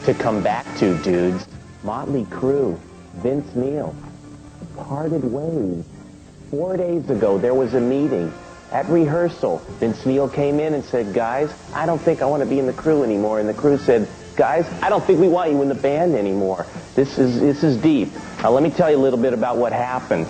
to come back to, dudes. Motley Crue, Vince Neil, parted ways. 4 days ago, there was a meeting. At rehearsal, Vince Neil came in and said, guys, I don't think I want to be in the Crue anymore. And the Crue said, guys, I don't think we want you in the band anymore. This is deep. Now, let me tell you a little bit about what happened.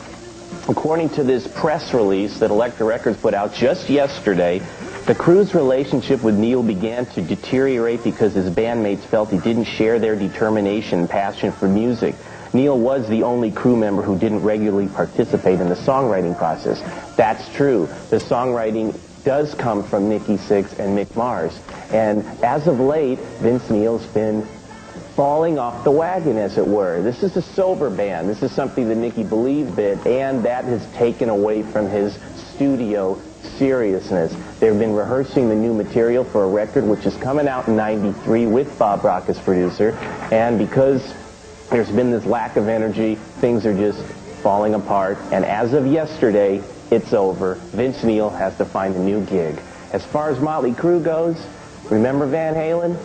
According to this press release that Elektra Records put out just yesterday, the Crue's relationship with Neil began to deteriorate because his bandmates felt he didn't share their determination and passion for music. Neil was the only Crue member who didn't regularly participate in the songwriting process. That's true. The songwriting does come from Nikki Sixx and Mick Mars. And as of late, Vince Neil's been falling off the wagon, as it were. This is a sober band. This is something that Nikki believed in, and that has taken away from his studio seriousness. They've been rehearsing the new material for a record which is coming out in '93 with Bob Rock as producer, and because there's been this lack of energy, things are just falling apart, and as of yesterday, it's over. Vince Neil has to find a new gig. As far as Motley Crue goes, remember Van Halen?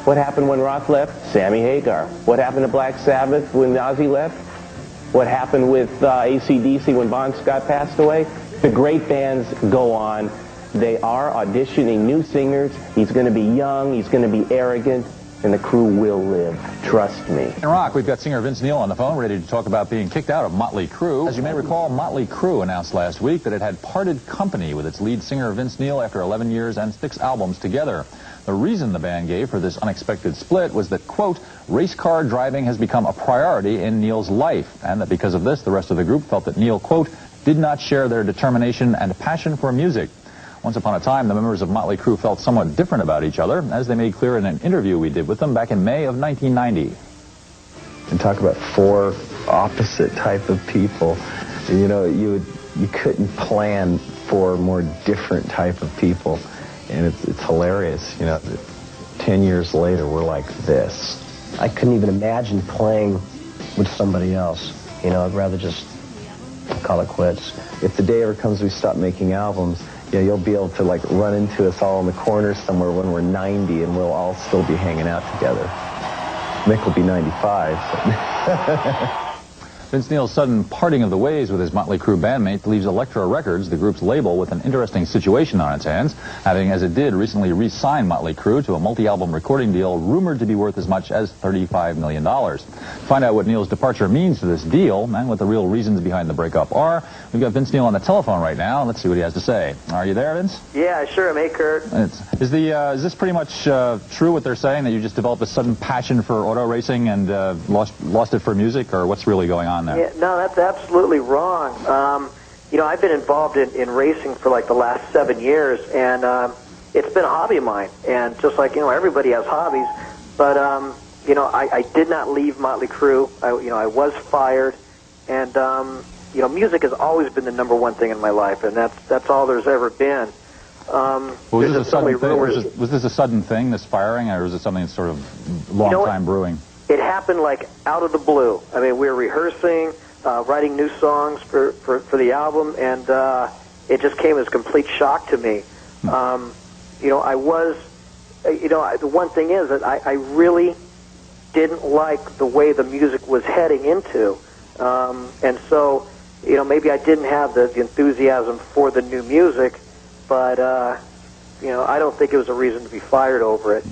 What happened when Roth left? Sammy Hagar. What happened to Black Sabbath when Ozzy left? What happened with AC/DC when Bon Scott passed away? The great bands go on. They are auditioning new singers. He's going to be young, he's going to be arrogant, and the Crue will live. Trust me. In rock, we've got singer Vince Neil on the phone, ready to talk about being kicked out of Motley Crue. As you may recall, Motley Crue announced last week that it had parted company with its lead singer Vince Neil after 11 years and 6 albums together. The reason the band gave for this unexpected split was that, quote, race car driving has become a priority in Neil's life, and that because of this, the rest of the group felt that Neil, quote, did not share their determination and passion for music. Once upon a time, the members of Motley Crue felt somewhat different about each other, as they made clear in an interview we did with them back in May of 1990. And talk about 4 opposite type of people. You know, you couldn't plan for more different type of people. And it's hilarious, you know, 10 years later, we're like this. I couldn't even imagine playing with somebody else. You know, I'd rather just call it quits. If the day ever comes we stop making albums, you know, you'll be able to, like, run into us all in the corner somewhere when we're 90 and we'll all still be hanging out together. Mick will be 95. But Vince Neil's sudden parting of the ways with his Motley Crue bandmate leaves Elektra Records, the group's label, with an interesting situation on its hands, having, as it did, recently re-signed Motley Crue to a multi-album recording deal rumored to be worth as much as $35 million. To find out what Neil's departure means to this deal and what the real reasons behind the breakup are, we've got Vince Neil on the telephone right now. Let's see what he has to say. Are you there, Vince? Yeah, sure. Hey, Kurt. Is this pretty much true what they're saying, that you just developed a sudden passion for auto racing and lost it for music, or what's really going on there? Yeah, no, that's absolutely wrong. You know, I've been involved in racing for like the last 7 years, and it's been a hobby of mine. And just like, you know, everybody has hobbies, but you know, I did not leave Motley Crue. I was fired, and you know, music has always been the #1 thing in my life, and that's all there's ever been. Was this a sudden thing, this firing, or was it something that's sort of long time brewing? It happened like out of the blue. I mean, we were rehearsing, writing new songs for the album, and it just came as a complete shock to me. You know, the one thing is that I really didn't like the way the music was heading into. And so, you know, maybe I didn't have the enthusiasm for the new music, but, you know, I don't think it was a reason to be fired over it.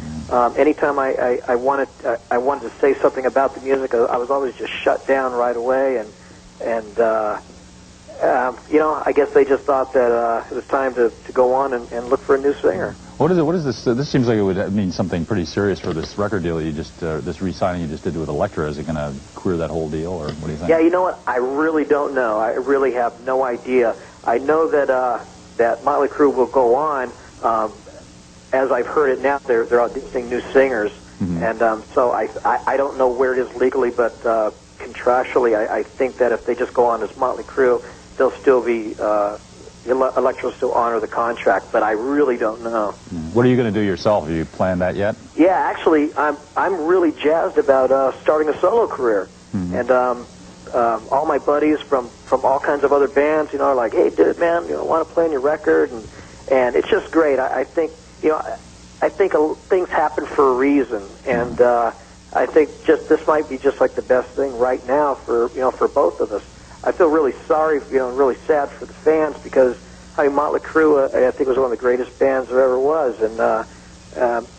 Anytime I wanted to say something about the music, I was always just shut down right away, and you know, I guess they just thought that it was time to go on and look for a new singer. What is this? This seems like it would mean something pretty serious for this record deal you just, this re-signing you just did with Elektra. Is it going to queer that whole deal, or what do you think? Yeah, you know what? I really don't know. I really have no idea. I know that Motley Crue will go on. As I've heard it now, they're auditioning new singers, and so I don't know where it is legally, but contractually, I think that if they just go on as Motley Crue, they'll still be Elektra will still honor the contract, but I really don't know. What are you going to do yourself? Have you planned that yet? Yeah, actually, I'm really jazzed about starting a solo career, and all my buddies from all kinds of other bands, you know, are like, hey, dude, man, you know, want to play on your record, and it's just great. I think. You know, I think things happen for a reason, and I think just this might be just like the best thing right now for for both of us. I feel really sorry, really sad for the fans because I mean, Motley Crue, I think was one of the greatest bands there ever was, and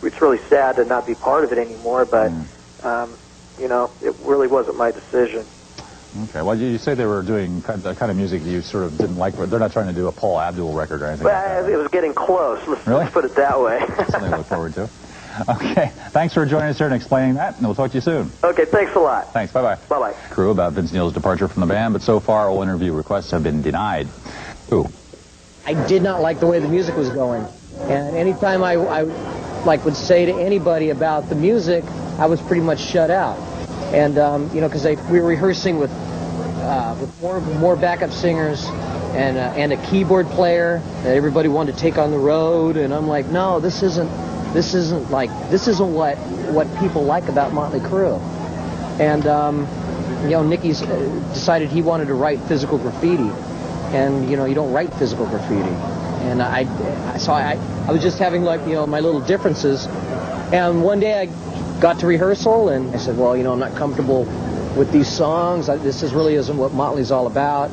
it's really sad to not be part of it anymore. But it really wasn't my decision. Okay. Well, you say they were doing the kind of music you sort of didn't like. But they're not trying to do a Paul Abdul record or anything. Well, like that, right? It was getting close. Really? Let's put it that way. Something to look forward to. Okay. Thanks for joining us here and explaining that, and we'll talk to you soon. Okay. Thanks a lot. Thanks. Bye-bye. Bye-bye. Crue about Vince Neil's departure from the band, but so far all interview requests have been denied. Who? I did not like the way the music was going. And anytime I would say to anybody about the music, I was pretty much shut out. And, because we were rehearsing with more backup singers and a keyboard player that everybody wanted to take on the road. And I'm like, no, this isn't what people like about Motley Crue. And, Nicky's decided he wanted to write physical graffiti. And, you don't write physical graffiti. And I was just having my little differences. And one day I got to rehearsal and I said, well, I'm not comfortable with these songs. This really isn't what Motley's all about.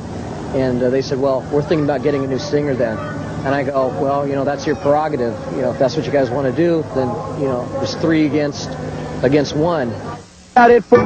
And they said, well, we're thinking about getting a new singer then. And I go, well, that's your prerogative. If that's what you guys want to do, then, there's 3 against 1. Got it for